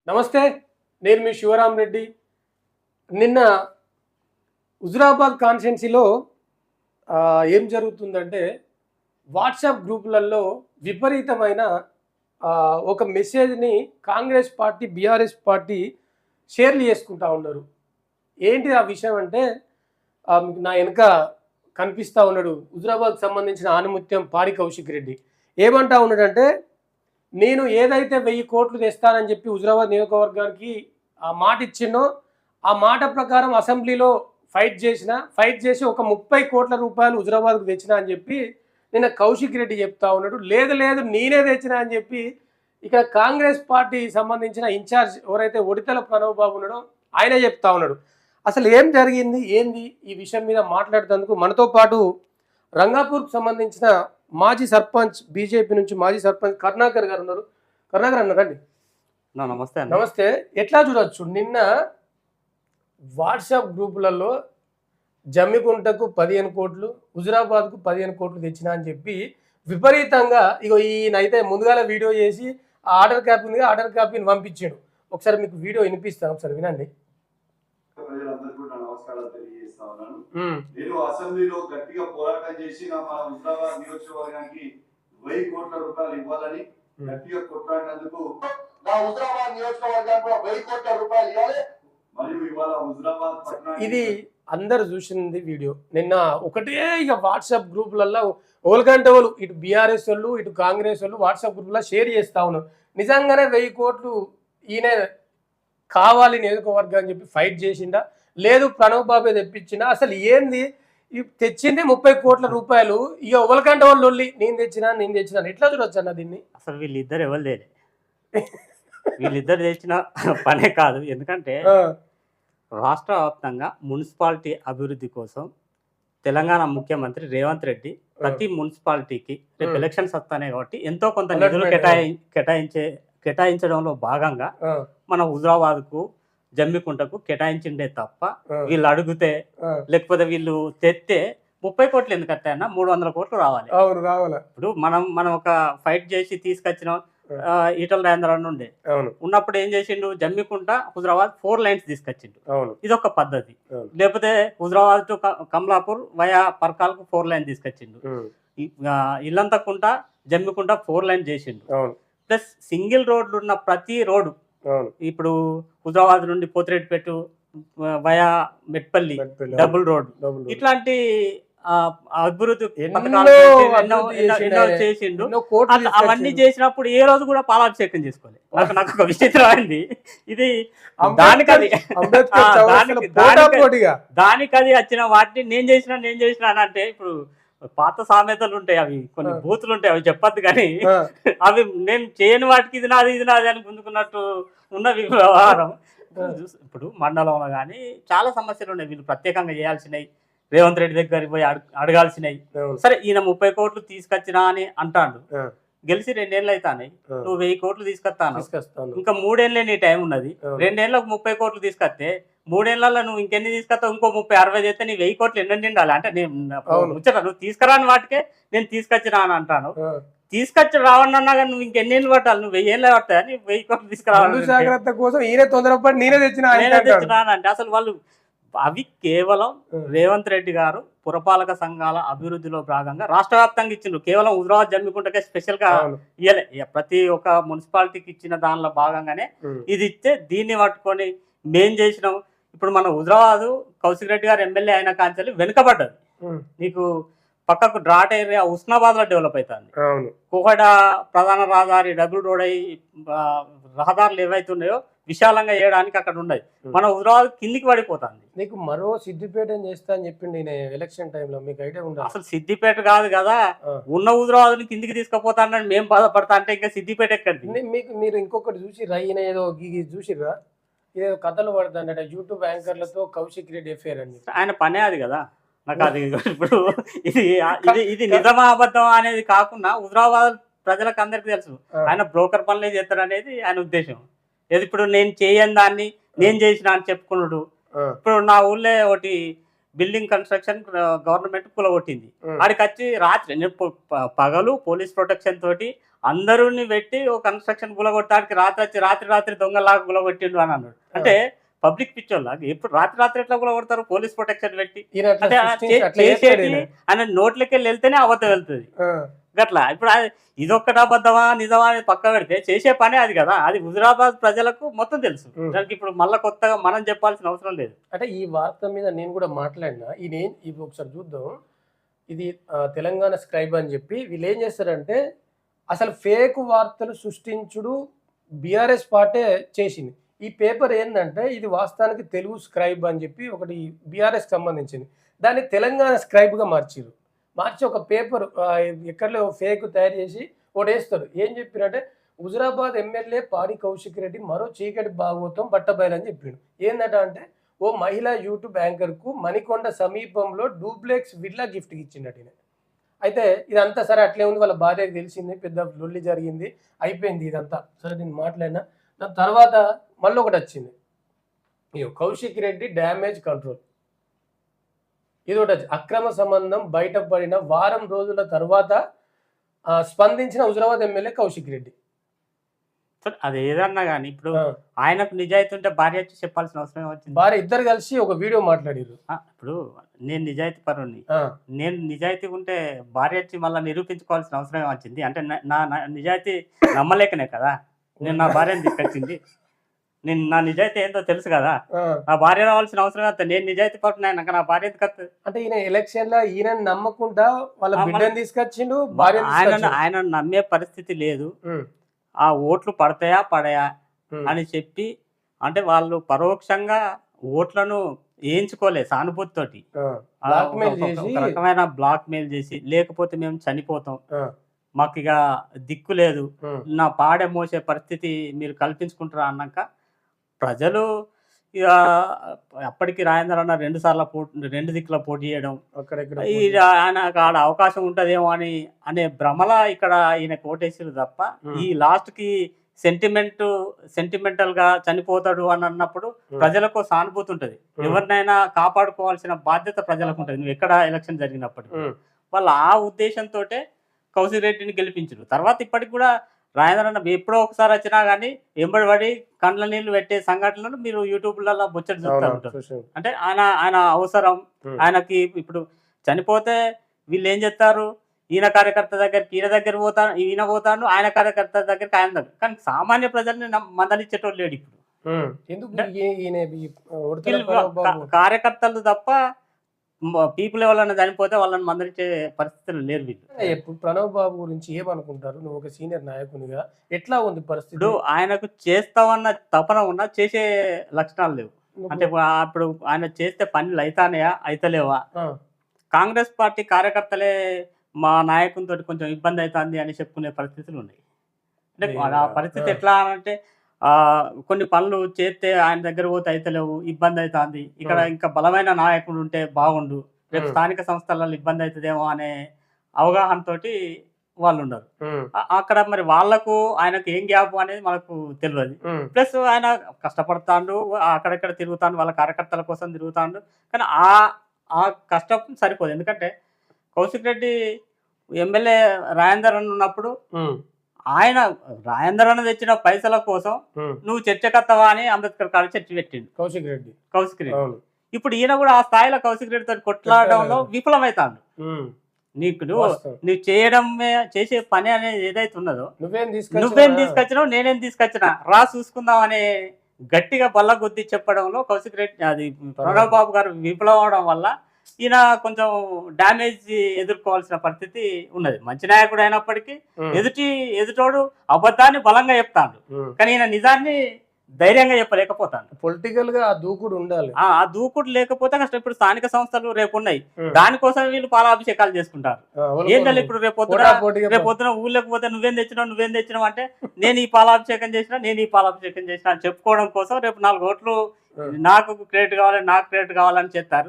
నమస్తే, నేను మీ శివరాం రెడ్డి. నిన్న హుజురాబాద్ కాన్స్టిట్యున్సీలో ఏం జరుగుతుందంటే వాట్సాప్ గ్రూపులలో విపరీతమైన ఒక మెసేజ్ని కాంగ్రెస్ పార్టీ బీఆర్ఎస్ పార్టీ షేర్లు చేసుకుంటా ఉన్నారు. ఏంటి ఆ విషయం అంటే మీకు నా వెనక కనిపిస్తూ ఉన్నాడు హుజురాబాద్కి సంబంధించిన ఆనుముత్యం పాడి కౌశిక్ రెడ్డి. ఏమంటా ఉన్నాడంటే, నేను ఏదైతే 1000 కోట్లు తెస్తానని చెప్పి హుజురాబాద్ నియోజకవర్గానికి ఆ మాట ఇచ్చినో ఆ మాట ప్రకారం అసెంబ్లీలో ఫైట్ చేసి ఒక 30 కోట్ల రూపాయలు హుజురాబాద్కు తెచ్చినా అని చెప్పి నిన్న కౌశిక్ రెడ్డి చెప్తా ఉన్నాడు. లేదు నేనే తెచ్చినా అని చెప్పి ఇక్కడ కాంగ్రెస్ పార్టీ సంబంధించిన ఇన్ఛార్జ్ ఎవరైతే ఒడితల ప్రణవ్ బాబు ఉన్నాడో ఆయన చెప్తా ఉన్నాడు. అసలు ఏం జరిగింది ఏంది ఈ విషయం మీద మాట్లాడేందుకు మనతో పాటు రంగాపూర్కు సంబంధించిన మాజీ సర్పంచ్, బీజేపీ నుంచి మాజీ సర్పంచ్ కరుణాకర్ గారు ఉన్నారు. కరుణాకర్ అన్న రండి. నమస్తే. నమస్తే. ఎట్లా చూడొచ్చు, నిన్న వాట్సాప్ గ్రూపులలో జమ్మికుంటకు 15 కోట్లు, హుజురాబాద్కు 15 కోట్లు తెచ్చినా అని చెప్పి విపరీతంగా ఈయనైతే ముందుగాల వీడియో చేసి ఆర్డర్ కాపీ ఉంది, ఆర్డర్ కాపీని పంపించాడు. ఒకసారి మీకు వీడియో వినిపిస్తాను, ఒకసారి వినండి. ప్రజలందరికీ నమస్కారాలు తెలియజేస్తా ఉన్నాను. నేను అసెంబ్లీలో గట్టిగా పోరాటం చేసి మన హుజురాబాద్ నియోజకవర్గానికి 1000 కోట్ల రూపాయలు ఇవ్వాలని గట్టిగా కొట్లాడినందుకు నా హుజురాబాద్ నియోజకవర్గానికి 1000 కోట్ల రూపాయలు ఇవ్వాలి. మరియు ఇవాళ హుజురాబాద్ పట్టణానికి ఇది అందరు చూసింది వీడియో. నిన్న ఒకటే ఇక వాట్సాప్ గ్రూపులలో ఓల్కంటే వాళ్ళు ఇటు బీఆర్ఎస్ వాళ్ళు ఇటు కాంగ్రెస్ వాళ్ళు వాట్సాప్ గ్రూపులో షేర్ చేస్తా ఉన్నారు. నిజంగానే 1000 కోట్లు ఈయన కావాలి నియోజకవర్గం అని చెప్పి ఫైట్ చేసిండా, లేదు ప్రణవ్ బాబే తెప్పించిండా, అసలు ఏంది తెచ్చింది 30 కోట్ల రూపాయలు. ఇక ఓల్కంటే వాళ్ళు నేను తెచ్చినా ఎట్లా చూడొచ్చు అన్న దీన్ని? అసలు వీళ్ళిద్దరు ఎవరు లేరు, వీళ్ళిద్దరు తెచ్చిన పనే కాదు. ఎందుకంటే రాష్ట్ర వ్యాప్తంగా మున్సిపాలిటీ అభివృద్ధి కోసం తెలంగాణ ముఖ్యమంత్రి రేవంత్ రెడ్డి ప్రతి మున్సిపాలిటీకి రేపు ఎలక్షన్స్ వస్తానే కాబట్టి ఎంతో కొంత నిధులు కేటాయించడంలో భాగంగా మన హుజురాబాద్కు జమ్మికుంటకు కేటాయించిండే తప్ప వీళ్ళు అడిగితే లేకపోతే వీళ్ళు తెస్తే 30 కోట్లు ఎందుకు వస్తాయన్నా, 300 కోట్లు రావాలి. ఇప్పుడు మనం ఒక ఫైట్ చేసి తీసుకొచ్చిన ఈటల రాజేంద్ర ఉండే ఉన్నప్పుడు ఏం చేసిండు, జమ్మికుంట హుజురాబాద్ 4 లైన్స్ తీసుకొచ్చిండు. ఇదొక పద్ధతి. లేకపోతే హుజురాబాద్ టు కమలాపూర్ వయా పర్కాలకు 4 లైన్ తీసుకొచ్చిండు. ఇల్లంతకుంట జమ్మికుంట 4 లైన్ చేసిండు. ప్లస్ సింగిల్ రోడ్లు ఉన్న ప్రతి రోడ్డు, ఇప్పుడు హుజురాబాద్ నుండి Pothireddypeta via Metpalli double road, ఇట్లాంటి అభివృద్ధి చేసిండు. అవన్నీ చేసినప్పుడు ఏ రోజు కూడా పాలాభిషేకం చేసుకోవాలి. నాకు ఒక విచిత్రమైంది ఇది. దానికి వచ్చిన వాటిని నేను చేసిన అని అంటే, ఇప్పుడు పాత సామెతలు ఉంటాయి, అవి కొన్ని బూతులు ఉంటాయి, అవి చెప్పద్దు కానీ అవి నేను చేయని వాటికి ఇది నాది అని గుంజుకున్నట్టు ఉన్న వ్యవహారం. ఇప్పుడు మండలంలో కానీ చాలా సమస్యలు ఉన్నాయి, వీళ్ళు ప్రత్యేకంగా చేయాల్సినవి, రేవంత్ రెడ్డి దగ్గరికి పోయి అడగాల్సినవి. సరే, ఈయన 30 కోట్లు తీసుకొచ్చినా అని అంటాడు. గెలిచి 2 ఏళ్ళు అవుతాయి, నువ్వు 1000 కోట్లు తీసుకొస్తాను, ఇంకా 3 ఏళ్ళే నీ టైం ఉన్నది. 2 ఏళ్ళకు 30 కోట్లు తీసుకొస్తే 3 ఏళ్లలో నువ్వు ఇంకెన్ని తీసుకొస్తావు? ఇంకో 30-60 చేస్తే నీ 1000 కోట్లు ఎన్ని నిండాలి అంటే, నేను ముచ్చట నువ్వు తీసుకురాని వాటికే నేను తీసుకొచ్చినా అని అంటాను. తీసుకొచ్చి రావన్నా కానీ నువ్వు ఇంకెన్నేళ్ళు పట్టాలి, నువ్వు 1000 ఏళ్ళే పడతాయి, నీ 1000 కోట్లు తీసుకురావాలి అంటే అసలు వాళ్ళు అవి కేవలం రేవంత్ రెడ్డి గారు పురపాలక సంఘాల అభివృద్ధిలో భాగంగా రాష్ట్ర వ్యాప్తంగా ఇచ్చిండ్రు. కేవలం హుజురాబాద్ జమ్మికుంటకే స్పెషల్ గా ఇయ్యలే, ప్రతి ఒక్క మున్సిపాలిటీకి ఇచ్చిన దానిలో భాగంగానే ఇది ఇస్తే దీన్ని పట్టుకొని మేం చేసినాం. ఇప్పుడు మన హుజురాబాద్ కౌశిక్ రెడ్డి గారు ఎమ్మెల్యే అయిన కాంచెల్లి వెనుకబడ్డది. నీకు పక్కకు డ్రాట్ ఏరియా హుస్నాబాద్ లో డెవలప్ అవుతుంది. కోహడ ప్రధాన రహదారి డబుల్ రోడ్ అయ్యి రహదారులు ఏవైతున్నాయో విశాలంగా చేయడానికి అక్కడ ఉండదు. మన హుజురాబాద్ కిందికి పడిపోతుంది. నీకు మరో సిద్దిపేట చేస్తా అని చెప్పిండి ఎలక్షన్ టైంలో, మీకు ఐడియా ఉండదు. అసలు సిద్దిపేట కాదు కదా, ఉన్న హుజురాబాద్ కిందికి తీసుకుపోతానని మేము బాధపడతా అంటే ఇంకా సిద్దిపేట ఎక్కడిది? మీరు ఇంకొకటి చూసిర్రా, ఈయన ఏదో చూసిర్రా, ఏదో కథలు పడుతుందట యూట్యూబ్ యాంకర్లతో కౌశిక్ రెడ్డి ఎఫ్ఐఆర్ అని. ఆయన పనే అది కదా. నాకు అది ఇప్పుడు ఇది నిజమా అబద్ధం అనేది కాకుండా హుజురాబాద్ ప్రజలకు అందరికీ తెలుసు ఆయన బ్రోకర్ పనులే చేస్తాడు అనేది ఆయన ఉద్దేశం. ఏది ఇప్పుడు నేను చేయని దాన్ని నేను చేసిన అని చెప్పుకున్నాడు. ఇప్పుడు నా ఊళ్ళో ఒకటి బిల్డింగ్ కన్స్ట్రక్షన్ గవర్నమెంట్ కూలగొట్టింది. ఆడికి వచ్చి రాత్రి పగలు పోలీస్ ప్రొటెక్షన్ తోటి అందరూని పెట్టి ఒక కన్స్ట్రక్షన్ గులగొట్టడానికి రాత్రి దొంగలాగా గులగొట్టిండు అని అన్నాడు. అంటే పబ్లిక్ పిచ్చోళ్ళ ఎప్పుడు రాత్రి ఎట్లా గులగొడతారు? పోలీస్ ప్రొటెక్షన్ పెట్టి. ఈయన అట్లా అంటే సృష్టించి అట్లా చేస్తాడు ఈయన. ఆయన నోట్లకి వెళ్తేనే అబద్ధం వెళ్తుంది ఆ, గట్లా. ఇప్పుడు ఇదొక్కటి అబద్ధమా నిజమా అనేది పక్క పెడితే చేసే పనే అది కదా. అది హుజురాబాద్ ప్రజలకు మొత్తం తెలుసు. దానికి ఇప్పుడు మళ్ళీ కొత్తగా మనం చెప్పాల్సిన అవసరం లేదు. అంటే ఈ వార్త మీద నేను కూడా మాట్లాడినా. ఇది ఒకసారి చూద్దాం. ఇది తెలంగాణ స్క్రైబ్ అని చెప్పి వీళ్ళు ఏం చేస్తారంటే అసలు ఫేక్ వార్తలు సృష్టించుడు బీఆర్ఎస్ పార్టీ చేసింది. ఈ పేపర్ ఏంటంటే ఇది వాస్తవానికి తెలుగు స్క్రైబ్ అని చెప్పి ఒకటి బీఆర్ఎస్ సంబంధించింది. దాన్ని తెలంగాణ స్క్రైబ్గా మార్చి ఒక పేపర్ ఎక్కడో ఫేక్ తయారు చేసి ఒకటి వేస్తారు. ఏం చెప్పారంటే హుజురాబాద్ ఎమ్మెల్యే పాడి కౌశిక్ రెడ్డి మరో చీకటి భాగవతం బట్టబయలని చెప్పిండు. ఏందట అంటే ఓ మహిళా యూట్యూబ్ యాంకర్కు మణికొండ సమీపంలో డూప్లెక్స్ విల్లా గిఫ్ట్ ఇచ్చిండట. అయితే ఇదంతా సరే అట్లే ఉంది, వాళ్ళ భార్యకు తెలిసింది, పెద్ద లొల్లి జరిగింది, అయిపోయింది ఇదంతా. సరే నేను మాట్లాడినా. దాని తర్వాత మళ్ళీ ఒకటి వచ్చింది, కౌశిక్ రెడ్డి డ్యామేజ్ కంట్రోల్. ఇది ఒకటి అక్రమ సంబంధం బయటపడిన వారం రోజుల తర్వాత స్పందించిన హుజురాబాద్ ఎమ్మెల్యే కౌశిక్ రెడ్డి. అది ఏదన్నా కానీ ఇప్పుడు ఆయనకు నిజాయితీ ఉంటే భార్య వచ్చి చెప్పాల్సిన అవసరం వచ్చింది. భార్య ఇద్దరు కలిసి ఒక వీడియో మాట్లాడారు. ఇప్పుడు నేను నిజాయితీ పరుణ్ణి, నేను నిజాయితీ ఉంటే భార్య వచ్చి మళ్ళీ నిరూపించుకోవాల్సిన అవసరం వచ్చింది. అంటే నా నిజాయితీ నమ్మలేకనే కదా నేను నా భార్యను తీసుకొచ్చింది. నేను నా నిజాయితీ ఏంటో తెలుసు కదా, నా భార్య రావాల్సిన అవసరం వస్తే నేను నిజాయితీ పడుతున్నాయి నాకు నా భార్య ఎందుకు వస్తుంది? అంటే ఈయన ఎలక్షన్ లో ఈయన నమ్మకుండా వాళ్ళ బిడ్డను తీసుకొచ్చిండు, భార్య ఆయన నమ్మే పరిస్థితి లేదు. ఆ ఓట్లు పడతాయా పడయా అని చెప్పి అంటే వాళ్ళు పరోక్షంగా ఓట్లను వేయించుకోలే సానుభూతితోటి, ఒక రకమైన బ్లాక్ మెయిల్ చేసి లేకపోతే మేము చనిపోతాం, మాకు ఇక దిక్కు లేదు, నా పాడె మోసే పరిస్థితి మీరు కల్పించుకుంటారా అన్నాక ప్రజలు ఇక అప్పటికి రాజేంద్ర అన్న 2 సార్లు రెండు దిక్కుల పోటీ చేయడం, ఆయన ఆడ అవకాశం ఉంటదేమో అనే భ్రమల ఇక్కడ ఈయన ఓటేసారు తప్ప ఈ లాస్ట్ కి సెంటిమెంటల్ గా చనిపోతాడు అని అన్నప్పుడు ప్రజలకు సానుభూతి ఉంటది. ఎవరినైనా కాపాడుకోవాల్సిన బాధ్యత ప్రజలకు ఉంటది. నువ్వు ఎక్కడ ఎలక్షన్ జరిగినప్పటికీ వాళ్ళు ఆ ఉద్దేశంతో కౌశిక్ రెడ్డిని గెలిపించారు. తర్వాత ఇప్పటికి కూడా రాజేంద్ర అన్న ఎప్పుడో ఒకసారి వచ్చినా కానీ ఎంబడి కండ్ల నీళ్లు పెట్టే సంఘటనలు మీరు యూట్యూబ్లలో బొచ్చడి చూస్తూ ఉంటారు. అంటే ఆయన అవసరం ఆయనకి. ఇప్పుడు చనిపోతే వీళ్ళు ఏం చేస్తారు, ఈయన కార్యకర్త దగ్గరికి ఈయన పోతాడు, ఆయన కార్యకర్త దగ్గరికి ఆయన దగ్గర. కానీ సామాన్య ప్రజల్ని మందలిచ్చేటోళ్ళు లేడు ఇప్పుడు. కార్యకర్తలు తప్ప పీపుల్ ఎవరైనా చనిపోతే వాళ్ళని మందలించే పరిస్థితులు లేరు వీళ్ళు. ఇప్పుడు ప్రణవ్ బాబు గురించి ఏమనుకుంటారు? నువ్వు ఒక సీనియర్ నాయకునిగా ఎట్లా ఉంది పరిస్థితి? ఆయనకు చేస్తామన్న తపన ఉన్నా చేసే లక్షణాలు లేవు. అంటే ఇప్పుడు ఆయన చేస్తే పనులు అయితానయా అయితలేవా? కాంగ్రెస్ పార్టీ కార్యకర్తలే మా నాయకునితో కొంచెం ఇబ్బంది అవుతుంది అని చెప్పుకునే పరిస్థితులు ఉన్నాయి. అంటే ఆ పరిస్థితి ఎట్లా అంటే కొన్ని పనులు చేస్తే ఆయన దగ్గర పోతే అయితలేవు, ఇబ్బంది అవుతుంది, ఇక్కడ ఇంకా బలమైన నాయకుడు ఉంటే బాగుండు, రేపు స్థానిక సంస్థలలో ఇబ్బంది అవుతుందేమో అనే అవగాహనతో వాళ్ళు ఉన్నారు. అక్కడ మరి వాళ్లకు ఆయనకు ఏం గ్యాప్ అనేది మనకు తెలియదు. ప్లస్ ఆయన కష్టపడతాడు, అక్కడెక్కడ తిరుగుతాడు, వాళ్ళ కార్యకర్తల కోసం తిరుగుతాడు. కానీ ఆ కష్టం సరిపోదు. ఎందుకంటే కౌశిక్ రెడ్డి ఎమ్మెల్యే రాజేందర్ అన్న ఉన్నప్పుడు ఆయన రాజేందర్ అన్న తెచ్చిన పైసల కోసం నువ్వు చర్చకత్తవా అని అంబేద్కర్ కాడ చర్చ పెట్టిండు కౌశిక్ రెడ్డి. ఇప్పుడు ఈయన కూడా ఆ స్థాయిలో కౌశిక్ రెడ్డితో కొట్లాడడంలో విఫలమవుతాడు. నువ్వు చేసే పని అనేది ఏదైతే ఉన్నదో నువ్వేం తీసుకొచ్చినావు నేనేం తీసుకొచ్చినా రా చూసుకుందాం అనే గట్టిగా బల్ల కొద్ది చెప్పడంలో కౌశిక్ రెడ్డి అది ప్రణవ్ బాబు గారు విఫలం అవడం వల్ల ఈయన కొంచెం డ్యామేజ్ ఎదుర్కోవాల్సిన పరిస్థితి ఉన్నది. మంచి నాయకుడు అయినప్పటికీ ఎదుటోడు అబద్ధాన్ని బలంగా చెప్తాడు, కానీ ఈయన నిజాన్ని ధైర్యంగా చెప్పలేకపోతాను. పొలిటికల్ గా ఆ దూకుడు ఉండాలి. ఆ దూకుడు లేకపోతే కష్టం. ఇప్పుడు స్థానిక సంస్థలు రేపు ఉన్నాయి, దానికోసం వీళ్ళు పాలాభిషేకాలు చేసుకుంటారు. ఏంటంటే ఇప్పుడు రేపొద్దున ఊళ్ళకి పోతే నువ్వేం తెచ్చినావు అంటే నేను ఈ పాలాభిషేకం చేసిన అని చెప్పుకోవడం కోసం రేపు 4 ఓట్లు నాకు క్రెడిట్ కావాలని చేస్తారు.